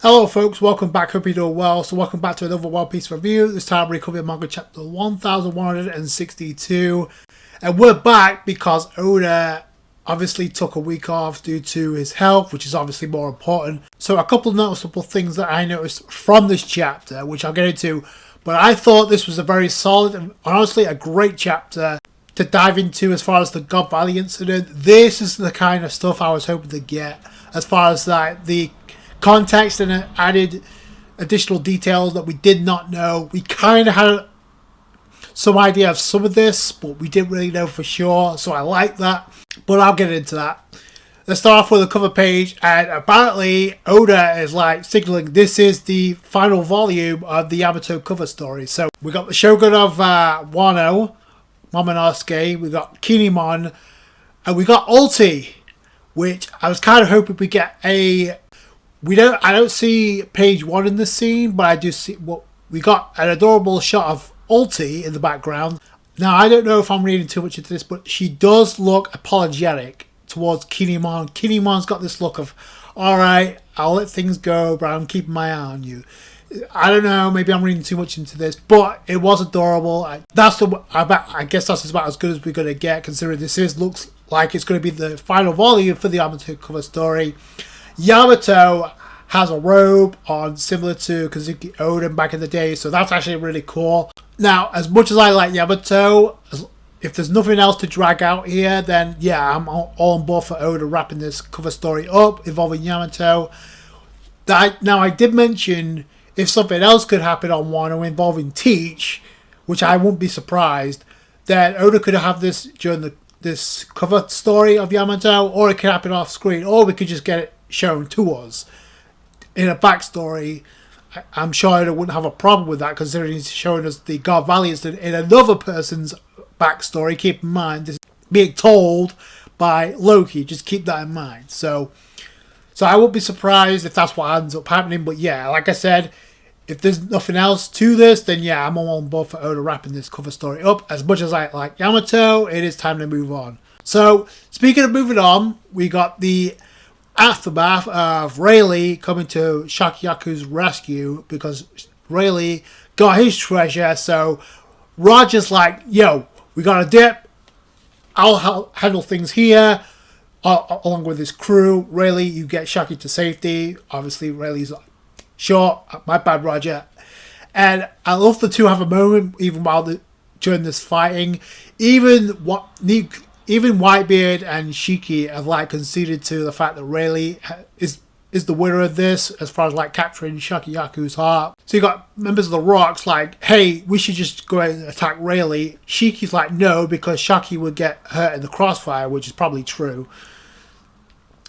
Hello folks, welcome back, hope you're doing well. So welcome back to another One Piece review. This time we're covering manga chapter 1162. And we're back because Oda obviously took a week off due to his health, which is obviously more important. So a couple of noticeable things that I noticed from this chapter, which I'll get into. But I thought this was a very solid and honestly a great chapter to dive into as far as the God Valley incident. This is the kind of stuff I was hoping to get as far as like the context and added additional details that we did not know. We kind of had some idea of some of this, but we didn't really know for sure, so I like that. But I'll get into that. Let's start off with the cover page, and apparently Oda is like signaling this is the final volume of the Yamato cover story. So we got the Shogun of Wano, Momonosuke, we got Kinemon, and we got Ulti, which I was kind of hoping we get a... I don't see page 1 in this scene, but I do see what we got an adorable shot of Ulti in the background. Now I don't know if I'm reading too much into this, but she does look apologetic towards Kinemon. Kinemon's got this look of, alright, I'll let things go, but I'm keeping my eye on you. I don't know, maybe I'm reading too much into this, but it was adorable. I guess that's about as good as we're going to get, considering looks like it's going to be the final volume for the Yamato cover story. Yamato has a robe on similar to Kazuki Oden back in the day, so that's actually really cool. Now, as much as I like Yamato, if there's nothing else to drag out here, then yeah, I'm all on board for Oda wrapping this cover story up involving Yamato. Now, I did mention if something else could happen on Wano involving Teach, which I wouldn't be surprised, then Oda could have this during this cover story of Yamato, or it could happen off screen, or we could just get it shown to us in a backstory. I'm sure I wouldn't have a problem with that, considering he's showing us the God Valley incident in another person's backstory. Keep in mind, this is being told by Loki. Just keep that in mind. So I won't be surprised if that's what ends up happening. But yeah, like I said, if there's nothing else to this, then yeah, I'm all on board for Oda wrapping this cover story up. As much as I like Yamato, it is time to move on. So speaking of moving on, we got the aftermath of Rayleigh coming to Shakyaku's rescue because Rayleigh got his treasure. So Roger's like, yo, we got a dip. I'll handle things here along with his crew. Rayleigh, you get Shakky to safety. Obviously, Rayleigh's like, sure, my bad, Roger. And I love the two have a moment even during this fighting. Even Whitebeard and Shakky have like conceded to the fact that Rayleigh is the winner of this as far as like capturing Shakyaku's heart. So you got members of the Rocks like, hey, we should just go ahead and attack Rayleigh. Shakky's like, no, because Shakky would get hurt in the crossfire, which is probably true.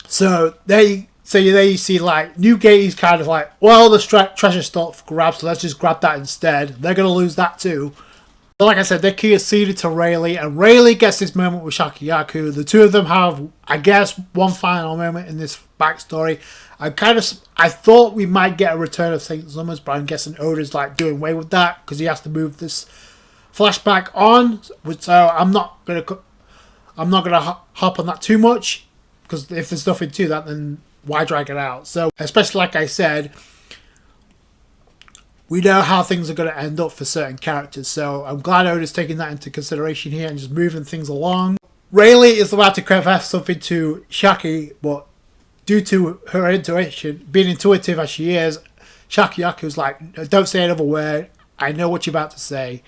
So there you see like Newgate is kind of like, well, the treasure's still for grabs, so let's just grab that instead. They're going to lose that too. But like I said, they conceded to Rayleigh, and Rayleigh gets this moment with Shakyaku. The two of them have, I guess, one final moment in this backstory. I thought we might get a return of Saint Summers, but I'm guessing Oda's like doing away with that because he has to move this flashback on. So I'm not gonna hop on that too much, because if there's nothing to that, then why drag it out? So especially like I said, we know how things are going to end up for certain characters, so I'm glad Oda's taking that into consideration here and just moving things along. Rayleigh is about to confess something to Shakky, but due to her intuition, being intuitive as she is, Shakyaku's like, don't say another word, I know what you're about to say.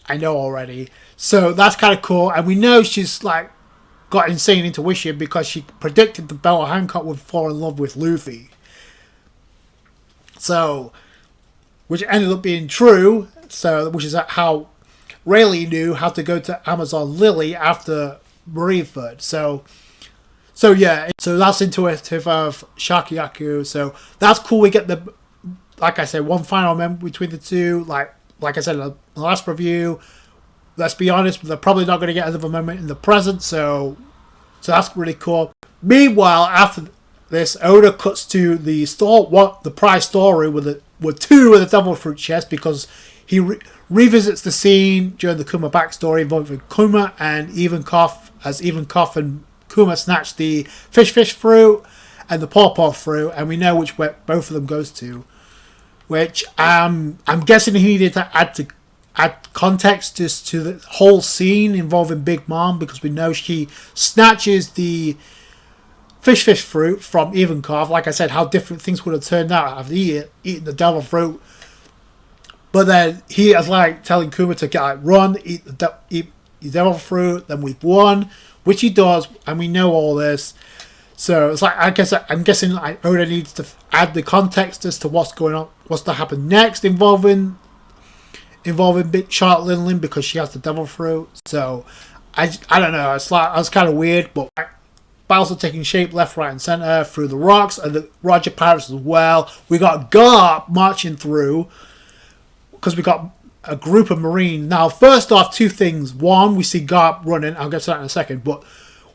I know already. So that's kind of cool, and we know she's like got insane intuition because she predicted the Bella Hancock would fall in love with Luffy. So... which ended up being true, which is how Rayleigh knew how to go to Amazon Lily after Marineford. So yeah, so that's intuitive of Shakyaku. So that's cool. We get like I said, one final moment between the two. Like I said in the last review, let's be honest, they're probably not going to get another moment in the present. So that's really cool. Meanwhile, after this, Oda cuts to the prize storeroom with two of the devil fruit chests, because he revisits the scene during the Kuma backstory involving Kuma and Ivankov, as Ivankov and Kuma snatched the fish fruit, and the pawpaw fruit, and we know which way both of them goes to. Which I'm guessing he needed to add context just to the whole scene involving Big Mom, because we know she snatches the fish fruit from Ivankov. Like I said, how different things would have turned out after eating the devil fruit. But then he is like telling Kuma to run, eat the devil fruit, then we've won, which he does, and we know all this. So it's like, I'm guessing like Oda needs to add the context as to what's going on, what's to happen next involving Charlotte Linlin, because she has the devil fruit. So I don't know. It's kind of weird, but battles are taking shape left, right, and center through the rocks and the Roger Pirates as well. We got Garp marching through because we got a group of Marines. Now, first off, two things. One, we see Garp running. I'll get to that in a second, but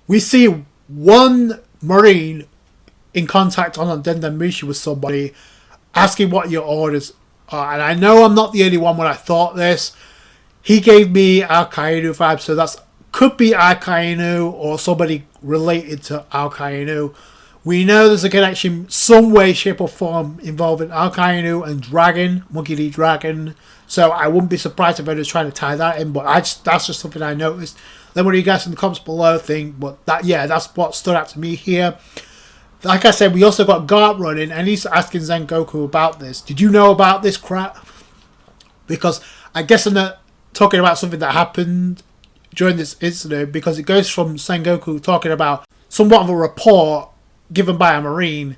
we see one Marine in contact on Dendamushi with somebody, asking what your orders are. And I know I'm not the only one when I thought this. He gave me Al-Qaeda vibes, so that's could be Al-Qaeda or somebody related to Al-Qaeda. We know there's a connection some way, shape or form involving Al-Qaeda and Dragon, Monkey D. Dragon. So I wouldn't be surprised if I was trying to tie that in, but that's just something I noticed. Then what do you guys in the comments below think? But that's what stood out to me here. Like I said, we also got Garp running, and he's asking Sengoku about this. Did you know about this crap? Because I guess I'm not talking about something that happened during this incident, because it goes from Sengoku talking about somewhat of a report given by a Marine.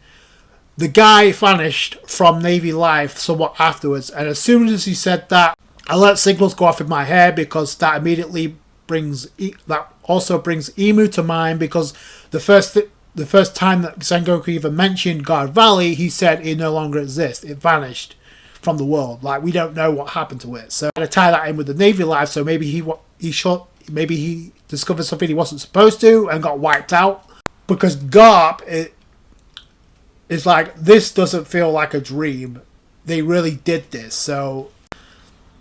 The guy vanished from Navy life somewhat afterwards, and as soon as he said that, alert signals go off in my head, because that immediately brings Emu to mind, because the first time that Sengoku even mentioned Guard Valley, he said it no longer exists. It vanished from the world. Like, we don't know what happened to it. So to tie that in with the Navy life, so maybe he discovered something he wasn't supposed to and got wiped out. Because Garp is like, this doesn't feel like a dream. They really did this. So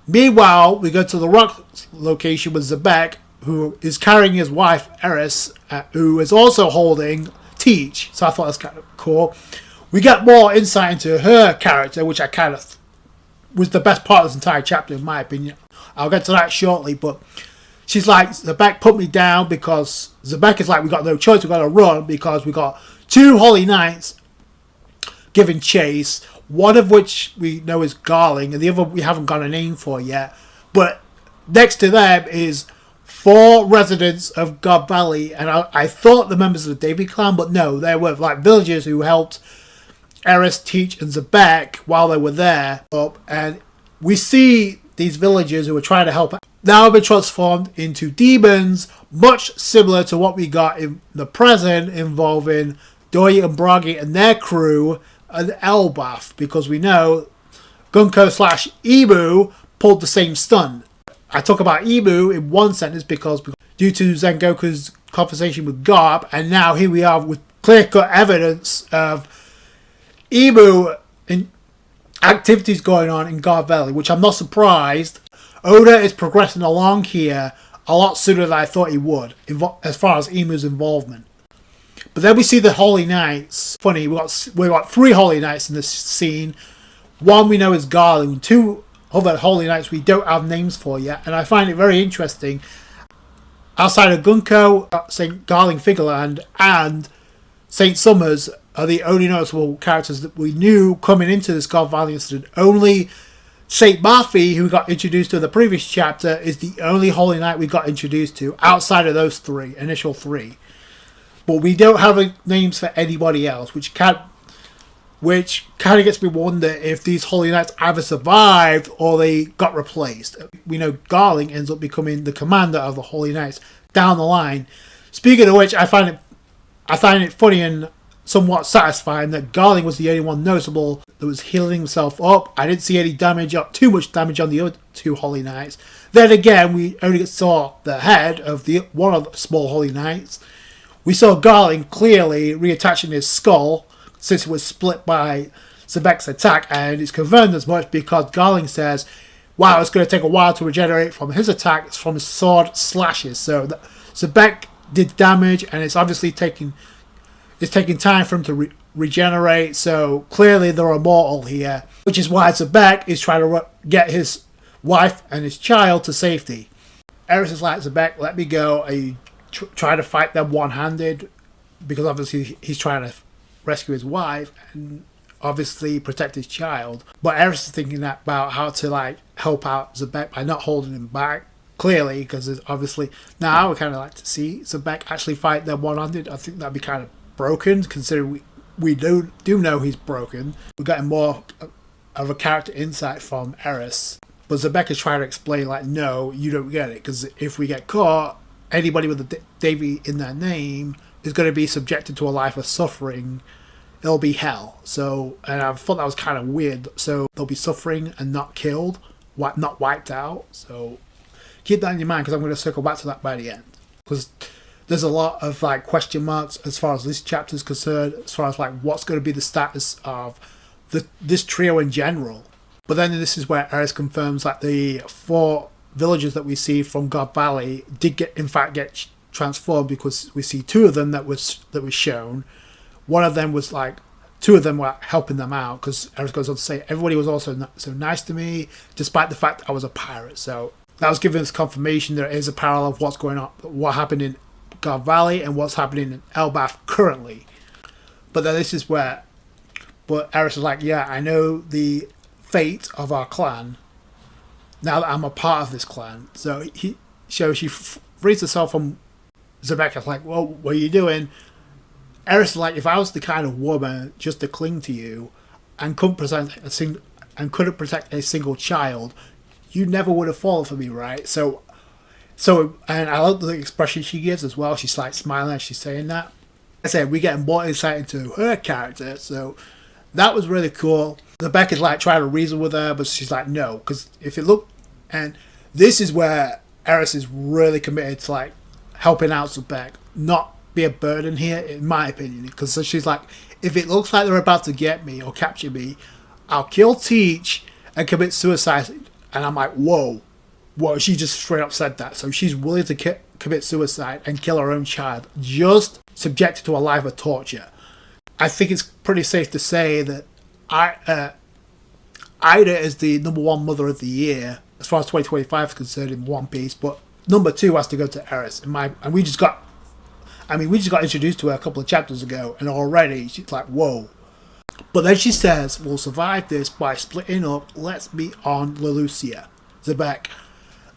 meanwhile, we go to the rock location with Xebec, who is carrying his wife Eris, who is also holding Teach. So I thought that's kind of cool. We get more insight into her character, which I kind of was the best part of this entire chapter in my opinion. I'll get to that shortly, but she's like, Xebec put me down, because Xebec is like, we got no choice, we got to run, because we got two Holy Knights giving chase, one of which we know is Garling, and the other we haven't got a name for yet. But next to them is 4 residents of God Valley, and I thought the members of the Davy clan, but no, they were like villagers who helped Eris, Teach, and Xebec while they were there. And we see these villagers who were trying to help now have been transformed into demons, much similar to what we got in the present involving Doi and Bragi and their crew and Elbaf, because we know Gunko / Ibu pulled the same stunt. I talk about Ibu in one sentence because due to Sengoku's conversation with Garp, and now here we are with clear-cut evidence of Ibu in activities going on in Garp Valley, which I'm not surprised. Oda is progressing along here a lot sooner than I thought he would, as far as Imu's involvement. But then we see the Holy Knights. Funny, we got 3 Holy Knights in this scene. One we know is Garling. 2 other Holy Knights we don't have names for yet, and I find it very interesting. Outside of Gunko, St. Garling Figureland, and St. Summers are the only noticeable characters that we knew coming into this God Valley incident. Only St. Mafi, who got introduced to in the previous chapter, is the only Holy Knight we got introduced to outside of those initial 3. But we don't have names for anybody else, which kind of gets me wonder if these Holy Knights either survived or they got replaced. We know Garling ends up becoming the commander of the Holy Knights down the line. Speaking of which, I find it funny and somewhat satisfying that Garling was the only one noticeable that was healing himself up. I didn't see any too much damage on the other 2 Holy Knights. Then again, we only saw the head of one of the small Holy Knights. We saw Garling clearly reattaching his skull since it was split by Xebec's attack, and it's confirmed as much because Garling says, wow, it's going to take a while to regenerate from his attack, from his sword slashes. So Xebec did damage, and it's obviously taking time for him to regenerate, so clearly they're immortal here, which is why Xebec is trying to get his wife and his child to safety. Eris is like, Xebec, let me go. Are you trying to fight them one-handed? Because obviously he's trying to rescue his wife and obviously protect his child. But Eris is thinking about how to like help out Xebec by not holding him back. Clearly, because obviously now we kind of like to see Xebec actually fight them one-handed. I think that'd be kind of broken, considering we do know he's broken. We're getting more of a character insight from Eris. But Xebec is trying to explain, like, no, you don't get it, because if we get caught, anybody with a Davy in their name is going to be subjected to a life of suffering. It'll be hell. So, and I thought that was kind of weird. So they'll be suffering and not killed, not wiped out. So keep that in your mind, because I'm going to circle back to that by the end. Because there's a lot of like question marks as far as this chapter is concerned, as far as like what's going to be the status of this trio in general. But then this is where Eris confirms that the 4 villagers that we see from God Valley did get transformed, because we see 2 of them that was shown. One of them was like, 2 of them were helping them out, because Eris goes on to say everybody was also so nice to me, despite the fact I was a pirate. So that was giving us confirmation there is a parallel of what's going on, what happened in God Valley and what's happening in Elbaf currently. But then this is where, but Eris is like, yeah, I know the fate of our clan now that I'm a part of this clan. So she frees herself from Xebec. It's like, well, what are you doing? Eris is like, if I was the kind of woman just to cling to you and couldn't protect a single child, you never would have fallen for me, right? So, and I love the expression she gives as well. She's like smiling as she's saying that. I said we get more insight into her character, so that was really cool. Xebec is like trying to reason with her, but she's like, no, because if it look, and this is where Eris is really committed to like helping out Xebec, not be a burden here, in my opinion. Because she's like, if it looks like they're about to get me or capture me, I'll kill Teach and commit suicide. And I'm like, whoa, she just straight up said that. So she's willing to commit suicide and kill her own child, just subjected to a life of torture. I think it's pretty safe to say that Ida is the #1 mother of the year as far as 2025 is concerned in One Piece, but #2 has to go to Eris. And we just got introduced to her a couple of chapters ago, and already she's like, whoa. But then she says, we'll survive this by splitting up. Let's be on Lelucia. Xebec.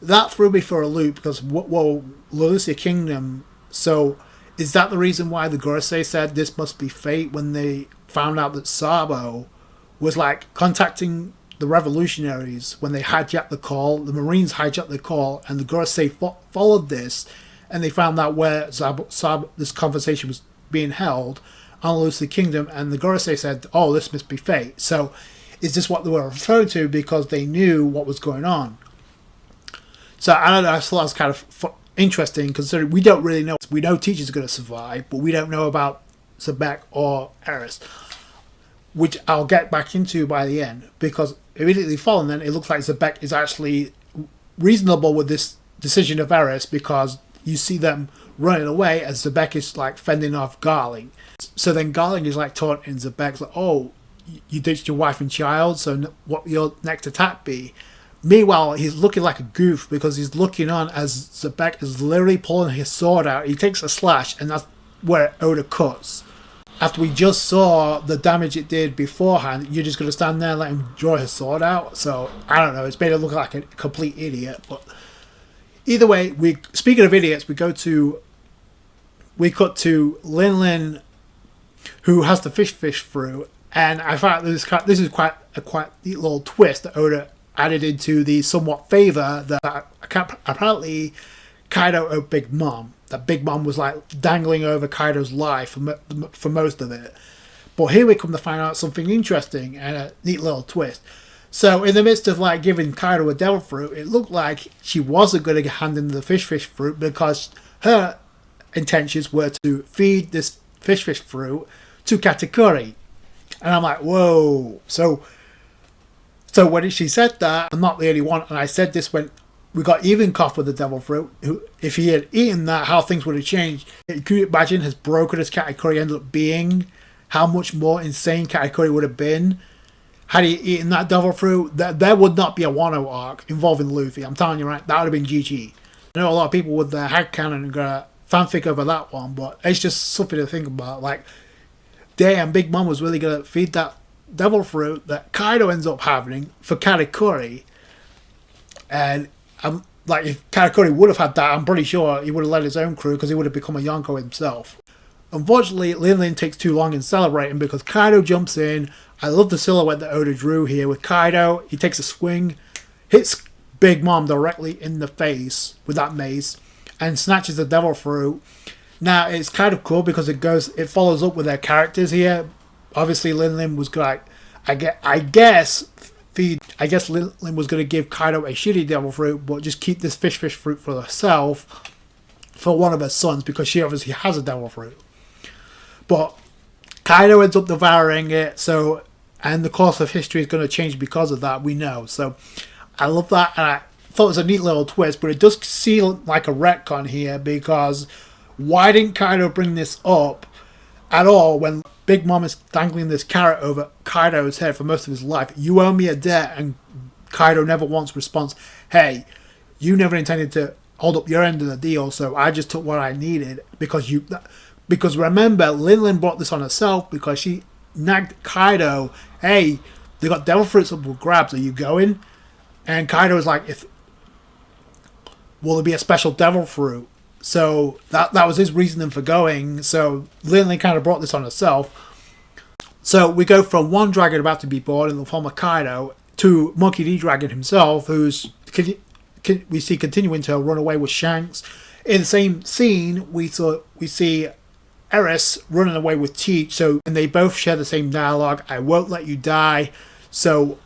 That threw me for a loop, because whoa, Lelucia Kingdom. So is that the reason why the Gorosei said this must be fate, when they found out that Sabo was like contacting the revolutionaries when they hijacked the call? The Marines hijacked the call, and the Gorosei followed this, and they found out where this conversation was being held on Lelucia Kingdom, and the Gorosei said, oh, this must be fate. So is this what they were referring to, because they knew what was going on? So I don't know, I thought that was kind of interesting, considering we don't really know. We know Teach is going to survive, but we don't know about Xebec or Eris, which I'll get back into by the end, because immediately following then, it looks like Xebec is actually reasonable with this decision of Eris, because you see them running away as Xebec is like fending off Garling. So then Garling is like taunting Xebec, like, oh, you ditched your wife and child, so what will your next attack be? Meanwhile, he's looking like a goof, because he's looking on as Xebec is literally pulling his sword out. He takes a slash, and that's where Oda cuts. After we just saw the damage it did beforehand, you're just going to stand there and let him draw his sword out? So, I don't know, it's made it look like a complete idiot. But either way, speaking of idiots, we cut to Lin Lin, who has the fish fruit, and I found this is quite a neat little twist that Oda added into the somewhat favor that apparently Kaido owed Big Mom. That Big Mom was like dangling over Kaido's life for most of it. But here we come to find out something interesting and a neat little twist. So in the midst of like giving Kaido a devil fruit, it looked like she wasn't going to hand in the fish fruit, because her intentions were to feed this fish fruit to Katakuri. And I'm like, whoa. So when she said that, I'm not the only one, and I said this when we got Ivankov with the devil fruit, who, if he had eaten that, how things would have changed. You could imagine as broken as Katakuri ended up being, how much more insane Katakuri would have been had he eaten that devil fruit. There would not be a Wano arc involving Luffy. I'm telling you, right, that would have been GG. I know a lot of people with their headcanon and gonna fanfic over that one, but it's just something to think about. Like, damn, Big Mom was really gonna feed that devil fruit that Kaido ends up having for Katakuri. And like, if Katakuri would have had that, I'm pretty sure he would have led his own crew because he would have become a Yonko himself. Unfortunately, Lin takes too long in celebrating because Kaido jumps in. I love the silhouette that Oda drew here with Kaido. He takes a swing, hits Big Mom directly in the face with that mace, and snatches the devil fruit. Now, it's kind of cool because it follows up with their characters here. Obviously, Lin was like, I guess Lin was going to give Kaido a shitty devil fruit, but just keep this fish fruit for herself, for one of her sons, because she obviously has a devil fruit. But Kaido ends up devouring it, and the course of history is going to change because of that, we know. So I love that, and I thought it was a neat little twist, but it does seem like a retcon here, because why didn't Kaido bring this up at all when Big Mom is dangling this carrot over Kaido's head for most of his life? You owe me a debt, and Kaido never once responds, hey, you never intended to hold up your end of the deal, so I just took what I needed because remember, Lin brought this on herself because she nagged Kaido, hey, they got devil fruits up for grabs, are you going? And Kaido was like, will there be a special devil fruit? So that was his reasoning for going. So Lin kind of brought this on herself. So we go from one dragon about to be born in the form of Kaido to Monkey D. Dragon himself, who's we see continuing to run away with Shanks. In the same scene, we see Eris running away with Teach. And they both share the same dialogue. I won't let you die. So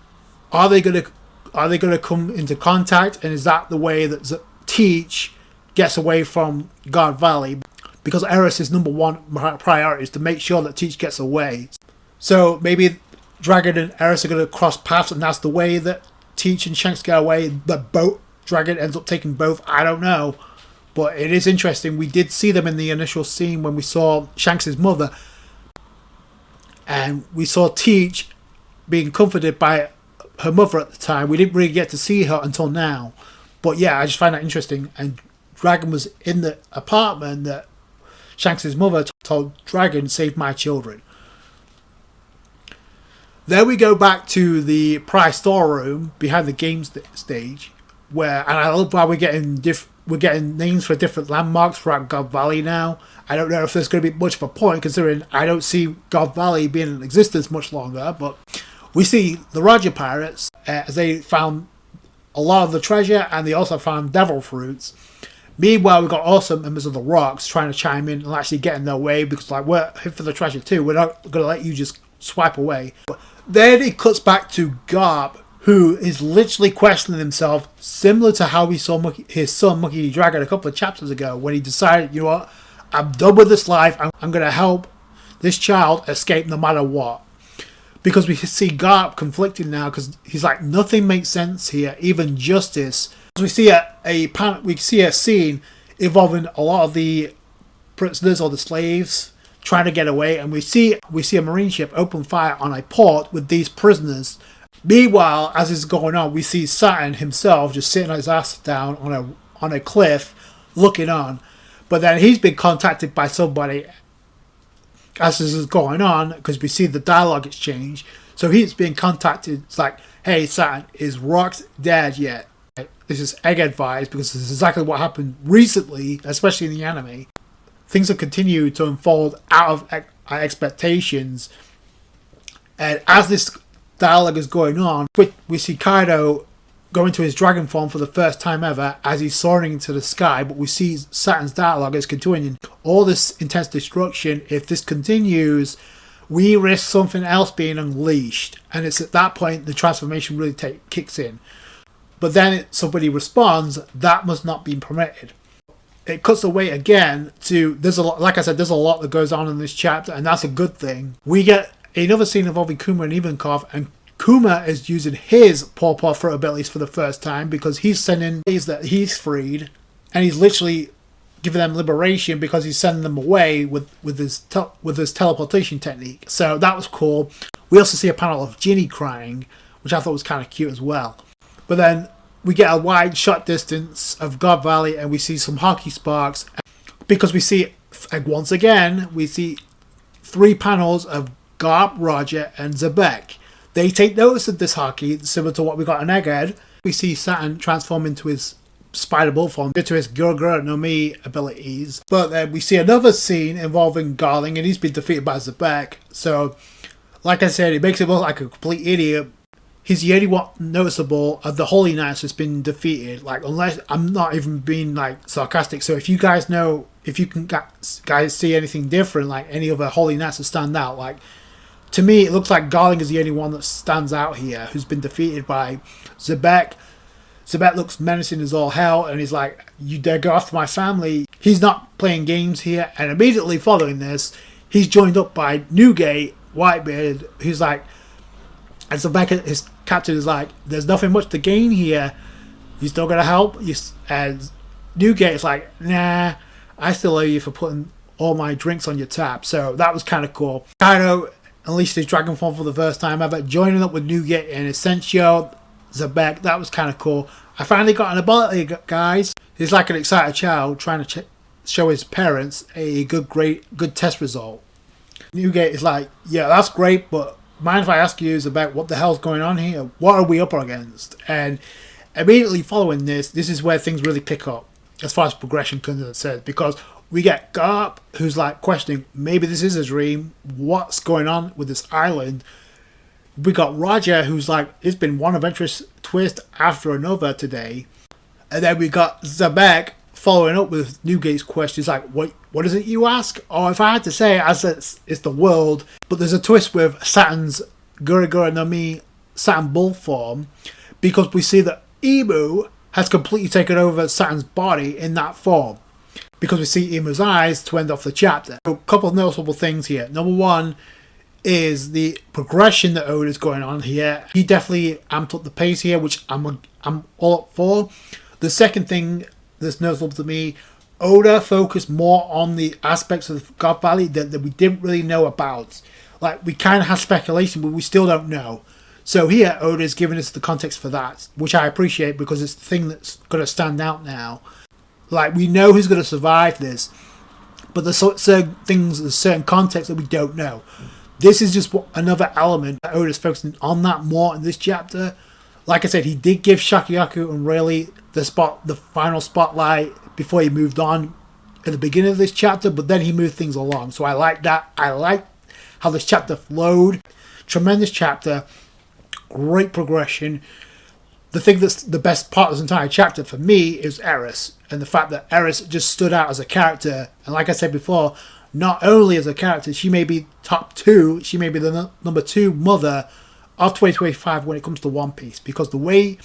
are they gonna come into contact? And is that the way that Teach gets away from Guard Valley? Because Eris' number one priority is to make sure that Teach gets away. So maybe Dragon and Eris are going to cross paths, and that's the way that Teach and Shanks get away. The Dragon ends up taking both. I don't know. But it is interesting. We did see them in the initial scene when we saw Shanks' mother. And we saw Teach being comforted by her mother at the time. We didn't really get to see her until now. But yeah, I just find that interesting. And Dragon was in the apartment that Shanks' mother told Dragon, save my children. Then we go back to the prize storeroom behind the game stage, and I love why we're getting names for different landmarks throughout God Valley now. I don't know if there's going to be much of a point, considering I don't see God Valley being in existence much longer, but we see the Roger Pirates as they found a lot of the treasure, and they also found devil fruits. Meanwhile, we've got awesome members of the Rocks trying to chime in and actually get in their way, because like, we're here for the treasure too. We're not going to let you just swipe away. But then it cuts back to Garp, who is literally questioning himself, similar to how we saw his son Monkey D. Dragon a couple of chapters ago, when he decided, you know what, I'm done with this life. I'm going to help this child escape no matter what. Because we see Garp conflicted now, because he's like, nothing makes sense here, even justice. We see a scene involving a lot of the prisoners or the slaves trying to get away, and we see a marine ship open fire on a port with these prisoners. Meanwhile, as this is going on, we see Saturn himself just sitting his ass down on a cliff, looking on. But then he's been contacted by somebody as this is going on, because we see the dialogue exchange. So he's being contacted. It's like, hey Saturn, is Rox dead yet? This is egg advice, because this is exactly what happened recently, especially in the anime. Things have continued to unfold out of our expectations. And as this dialogue is going on, we see Kaido go into his dragon form for the first time ever as he's soaring into the sky. But we see Saturn's dialogue is continuing. All this intense destruction, if this continues, we risk something else being unleashed. And it's at that point the transformation really kicks in. But then somebody responds, that must not be permitted. It cuts away again to, there's a lot that goes on in this chapter, and that's a good thing. We get another scene involving Kuma and Ivankov, and Kuma is using his paw throw abilities for the first time, because he's sending these that he's freed, and he's literally giving them liberation because he's sending them away with his teleportation technique. So that was cool. We also see a panel of Ginny crying, which I thought was kind of cute as well. But then we get a wide shot distance of God Valley and we see some hockey sparks because we see, once again, we see 3 panels of Garp, Roger and Xebec. They take notice of this hockey, similar to what we got in Egghead. We see Saturn transform into his spider bull form, into his Gurgur no Mi abilities. But then we see another scene involving Garling and he's been defeated by Xebec. So, like I said, it makes him look like a complete idiot. He's the only one noticeable of the Holy Knights that's been defeated. Like, unless I'm not even being like sarcastic. So if you guys know, if you can guys see anything different, like any other Holy Knights that stand out, like to me it looks like Garling is the only one that stands out here who's been defeated by Xebec. Xebec looks menacing as all hell and he's like, you dare go after my family. He's not playing games here, and immediately following this he's joined up by Newgate, Whitebeard, who's like, and Xebec, his captain, is like, there's nothing much to gain here. You still gonna help? And Newgate is like, nah, I still owe you for putting all my drinks on your tap. So that was kind of cool. Kaido unleashed his dragon form for the first time ever, joining up with Newgate and Essentio, Xebec. That was kind of cool. I finally got an ability, guys. He's like an excited child trying to show his parents a good test result. Newgate is like, yeah, that's great, but mind if I ask you about what the hell's going on here? What are we up against? And immediately following this is where things really pick up as far as progression concerned, because we get Garp, who's like questioning, maybe this is a dream, what's going on with this island? We got Roger, who's like, it's been one adventurous twist after another today. And then we got Xebec following up with Newgate's questions, like, what is it you ask? Or if I had to say it, as it's the world, but there's a twist with Saturn's Gurgur no Mi Saturn Bull form, because we see that Emu has completely taken over Saturn's body in that form, because we see Emu's eyes to end off the chapter. So, a couple of noticeable things here. Number one is the progression that Oda's going on here. He definitely amped up the pace here, which I'm all up for. The second thing that's noticeable to me, Oda focused more on the aspects of God Valley that we didn't really know about. Like, we kind of have speculation, but we still don't know. So here, Oda's giving us the context for that, which I appreciate because it's the thing that's going to stand out now. Like, we know who's going to survive this, but there's certain things, there's certain context that we don't know. This is just another element that Oda's focusing on that more in this chapter. Like I said, he did give Shakky and Rayleigh the final spotlight before he moved on at the beginning of this chapter, but then he moved things along. So I like that. I like how this chapter flowed. Tremendous chapter. Great progression. The thing that's the best part of this entire chapter for me is Eris, and the fact that Eris just stood out as a character. And like I said before, not only as a character, she may be top 2, she may be the number 2 mother of 2025 when it comes to One Piece, because the way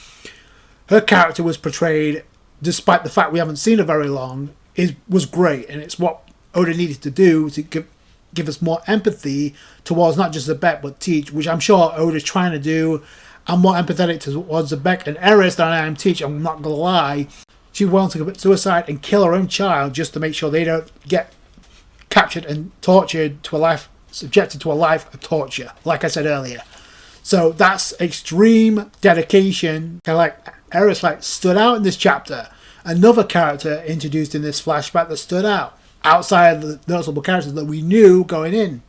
her character was portrayed, despite the fact we haven't seen her very long, was great, and it's what Oda needed to do to give us more empathy towards not just Xebec but Teach, which I'm sure Oda's trying to do. I'm more empathetic towards Xebec and Eris than I am Teach, I'm not gonna lie. She willing to commit suicide and kill her own child just to make sure they don't get captured and tortured to a life, subjected to a life of torture, like I said earlier. So that's extreme dedication. Like Eris stood out in this chapter. Another character introduced in this flashback that stood out outside of the noticeable characters that we knew going in.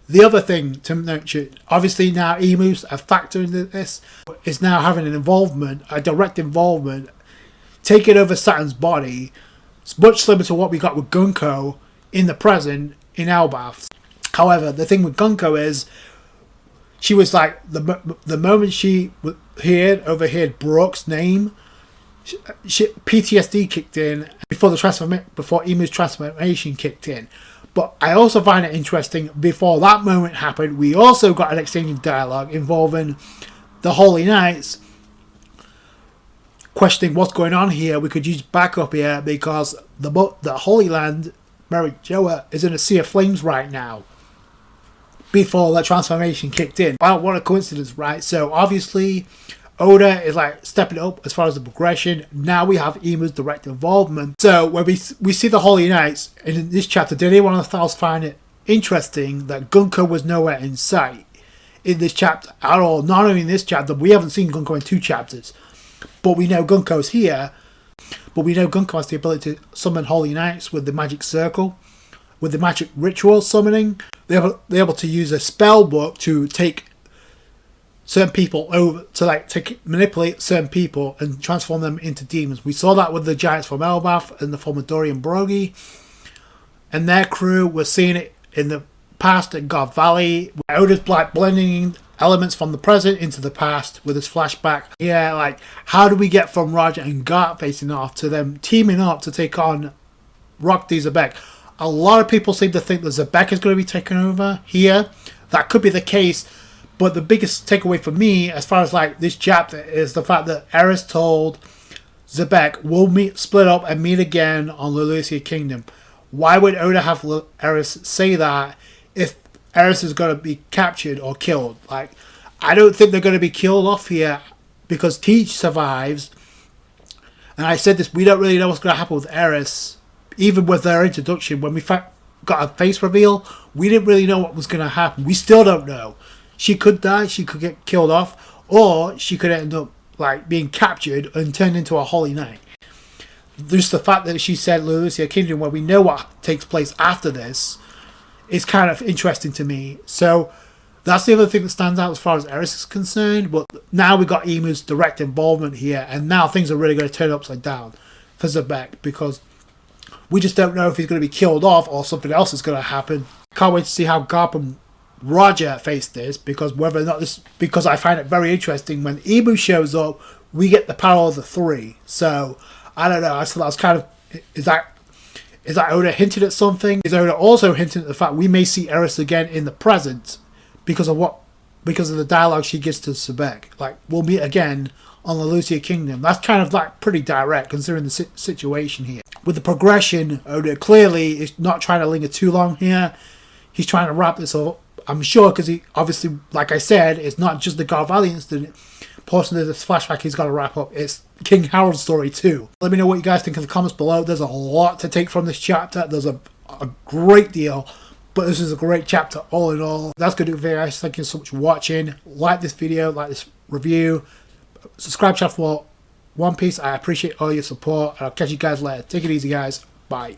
The other thing to mention, obviously now Emu's a factor in this, is now having an involvement, a direct involvement, taking over Saturn's body. It's much similar to what we got with Gunko in the present in Elbaf. However, the thing with Gunko is, she was like, the moment she overheard Brooke's name, PTSD kicked in before Emu's transformation kicked in. But I also find it interesting, before that moment happened, we also got an exchange of dialogue involving the Holy Knights questioning what's going on here. We could use backup here because the Holy Land, Marijoa, is in a sea of flames right now before the transformation kicked in. Wow, what a coincidence, right? So obviously Oda is like stepping up as far as the progression. Now we have Imu's direct involvement. So when we see the Holy Knights, and in this chapter, did anyone else find it interesting that Gunko was nowhere in sight in this chapter at all? Not only in this chapter, we haven't seen Gunko in 2 chapters. But we know Gunko's here. But we know Gunko has the ability to summon Holy Knights with the magic circle, with the magic ritual summoning. They're able to use a spell book to take certain people over, to manipulate certain people and transform them into demons. We saw that with the giants from Elbaf and the former Dorian Brogy and their crew. We're seeing it in the past at God Valley, where Oda's like blending elements from the present into the past with his flashback. Yeah, like how do we get from Roger and Gart facing off to them teaming up to take on Rock D Xebec? A lot of people seem to think that Xebec is going to be taken over here. That could be the case, but the biggest takeaway for me as far as like this chapter is the fact that Eris told Xebec we'll split up and meet again on Lulusia Kingdom. Why would Oda have Eris say that if Eris is going to be captured or killed? Like, I don't think they're going to be killed off here because Teach survives. And I said this, we don't really know what's going to happen with Eris. Even with their introduction, when we got a face reveal, we didn't really know what was going to happen. We still don't know. She could die, she could get killed off, or she could end up like being captured and turned into a Holy Knight. Just the fact that she said Lulusia Kingdom, where we know what takes place after this, is kind of interesting to me. So that's the other thing that stands out as far as Eris is concerned. But now we got Imu's direct involvement here, and now things are really going to turn upside down for Xebec, because we just don't know if he's going to be killed off or something else is going to happen. Can't wait to see how Garp and Roger face this, because whether or not this, because I find it very interesting when Imu shows up, we get the power of the 3. So I don't know. I thought that was kind of, is that Oda hinted at something? Is Oda also hinting at the fact we may see Eris again in the present because of the dialogue she gives to Xebec? Like, we'll meet again on the Lucia Kingdom. That's kind of like pretty direct considering the situation here. With the progression, Oda clearly is not trying to linger too long here. He's trying to wrap this up, I'm sure, because he obviously, like I said, it's not just the God Valley incident portion of this flashback he's got to wrap up. It's King Harold's story too. Let me know what you guys think in the comments below. There's a lot to take from this chapter. There's a great deal, but this is a great chapter all in all. That's going to do it for you guys. Thank you so much for watching. Like this video, like this review. Subscribe channel for One Piece. I appreciate all your support. I'll catch you guys later. Take it easy, guys. Bye.